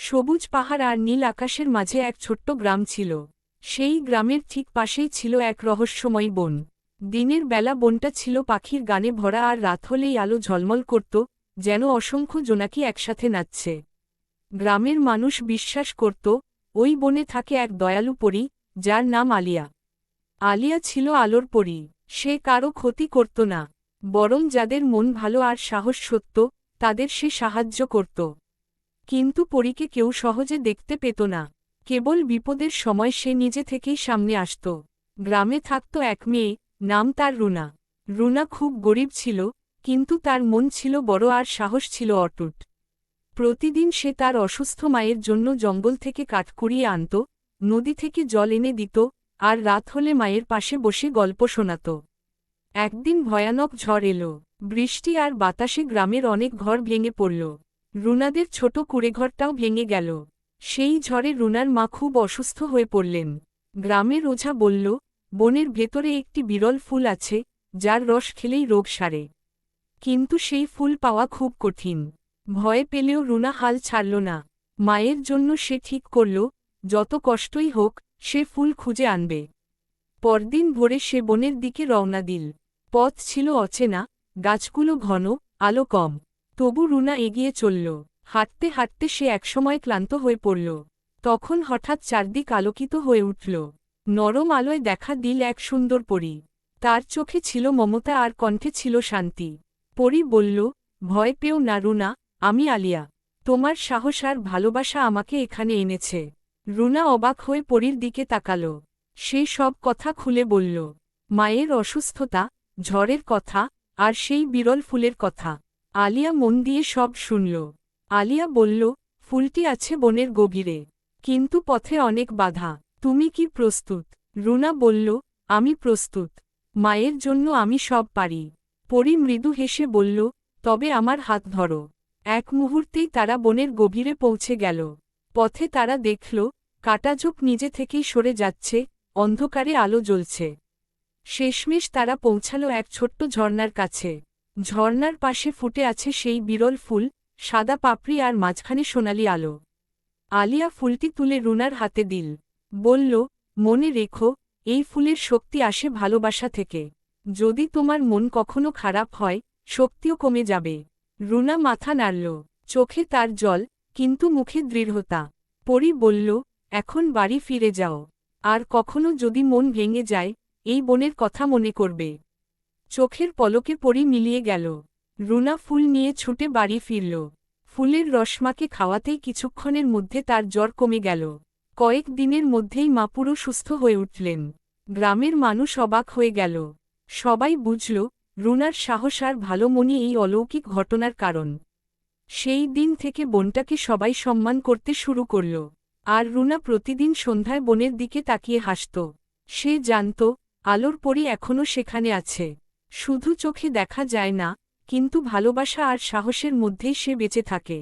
সবুজ পাহাড় আর নীল আকাশের মাঝে এক ছোট্ট গ্রাম ছিল। সেই গ্রামের ঠিক পাশেই ছিল এক রহস্যময় বন। দিনের বেলা বনটা ছিল পাখির গানে ভরা, আর রাত হলেই আলো ঝলমল করত, যেন অসংখ্য জোনাকি একসাথে নাচছে। গ্রামের মানুষ বিশ্বাস করত, ওই বনে থাকে এক দয়ালু পরী, যার নাম আলিয়া। আলিয়া ছিল আলোর পরী। সে কারো ক্ষতি করত না, বরং যাদের মন ভালো আর সাহস সত্য, তাদের সে সাহায্য করত। কিন্তু পরীকে কেউ সহজে দেখতে পেত না। কেবল বিপদের সময় সে নিজে থেকেই সামনে আসত। গ্রামে থাকত এক মেয়ে, নাম তার রুনা। রুনা খুব গরিব ছিল, কিন্তু তার মন ছিল বড় আর সাহস ছিল অটুট। প্রতিদিন সে তার অসুস্থ মায়ের জন্য জঙ্গল থেকে কাঠ কুড়িয়ে আনত, নদী থেকে জল এনে দিত, আর রাত হলে মায়ের পাশে বসে গল্প শোনাত। একদিন ভয়ানক ঝড় এলো। বৃষ্টি আর বাতাসে গ্রামের অনেক ঘর ভেঙে পড়ল। রুনাদের ছোট কুঁড়েঘরটাও ভেঙে গেল। সেই ঝড়ে রুনার মা খুব অসুস্থ হয়ে পড়লেন। গ্রামের ওঝা বলল, বনের ভেতরে একটি বিরল ফুল আছে, যার রস খেলেই রোগ সারে। কিন্তু সেই ফুল পাওয়া খুব কঠিন। ভয় পেলেও রুনা হাল ছাড়ল না। মায়ের জন্য সে ঠিক করল, যত কষ্টই হোক, সে ফুল খুঁজে আনবে। পরদিন ভোরে সে বনের দিকে রওনা দিল। পথ ছিল অচেনা, গাছগুলো ঘন, আলো কম। তবু রুনা এগিয়ে চলল। হাঁটতে হাঁটতে সে একসময় ক্লান্ত হয়ে পড়ল। তখন হঠাৎ চারদিক আলোকিত হয়ে উঠল। নরম আলোয় দেখা দিল এক সুন্দর পরী। তার চোখে ছিল মমতা আর কণ্ঠে ছিল শান্তি। পরী বলল, ভয় পেও না রুনা, আমি আলিয়া। তোমার সাহস আর ভালোবাসা আমাকে এখানে এনেছে। রুনা অবাক হয়ে পরীর দিকে তাকাল। সে সব কথা খুলে বলল, মায়ের অসুস্থতা, ঝড়ের কথা, আর সেই বিরল ফুলের কথা। আলিয়া মন দিয়ে সব শুনল। আলিয়া বলল, ফুলটি আছে বনের গভীরে, কিন্তু পথে অনেক বাধা। তুমি কি প্রস্তুত? রুনা বলল, আমি প্রস্তুত। মায়ের জন্য আমি সব পারি। পরী মৃদু হেসে বলল, তবে আমার হাত ধরো। এক মুহূর্তেই তারা বনের গভীরে পৌঁছে গেল। পথে তারা দেখল, কাঁটাঝোপ নিজে থেকেই সরে যাচ্ছে, অন্ধকারে আলো জ্বলছে। শেষমেশ তারা পৌঁছাল এক ছোট্ট ঝর্ণার কাছে। ঝর্ণার পাশে ফুটে আছে সেই বিরল ফুল, সাদা পাপড়ি আর মাঝখানে সোনালি আলো। আলিয়া ফুলটি তুলে রুনার হাতে দিল। বলল, মনে রেখো, এই ফুলের শক্তি আসে ভালোবাসা থেকে। যদি তোমার মন কখনো খারাপ হয়, শক্তিও কমে যাবে। রুনা মাথা নাড়ল, চোখে তার জল, কিন্তু মুখে দৃঢ়তা। পরী বলল, এখন বাড়ি ফিরে যাও। আর কখনো যদি মন ভেঙে যায়, এই বনের কথা মনে করবে। চোখের পলকে পরী মিলিয়ে গেল। রুনা ফুল নিয়ে ছুটে বাড়ি ফিরল। ফুলের রসমাকে খাওয়াতেই কিছুক্ষণের মধ্যে তার জ্বর কমে গেল। কয়েক দিনের মধ্যেই মা পুরো সুস্থ হয়ে উঠলেন। গ্রামের মানুষ অবাক হয়ে গেল। সবাই বুঝল, রুনার সাহস আর ভালো মনই এই অলৌকিক ঘটনার কারণ। সেই দিন থেকে বনটাকে সবাই সম্মান করতে শুরু করল। আর রুনা প্রতিদিন সন্ধ্যায় বনের দিকে তাকিয়ে হাসত। সে জানত, আলোর পরী এখনও সেখানে আছে। শুধু চোখে দেখা যায় না, কিন্তু ভালোবাসা আর সাহসের মধ্যেই সে বেঁচে থাকে।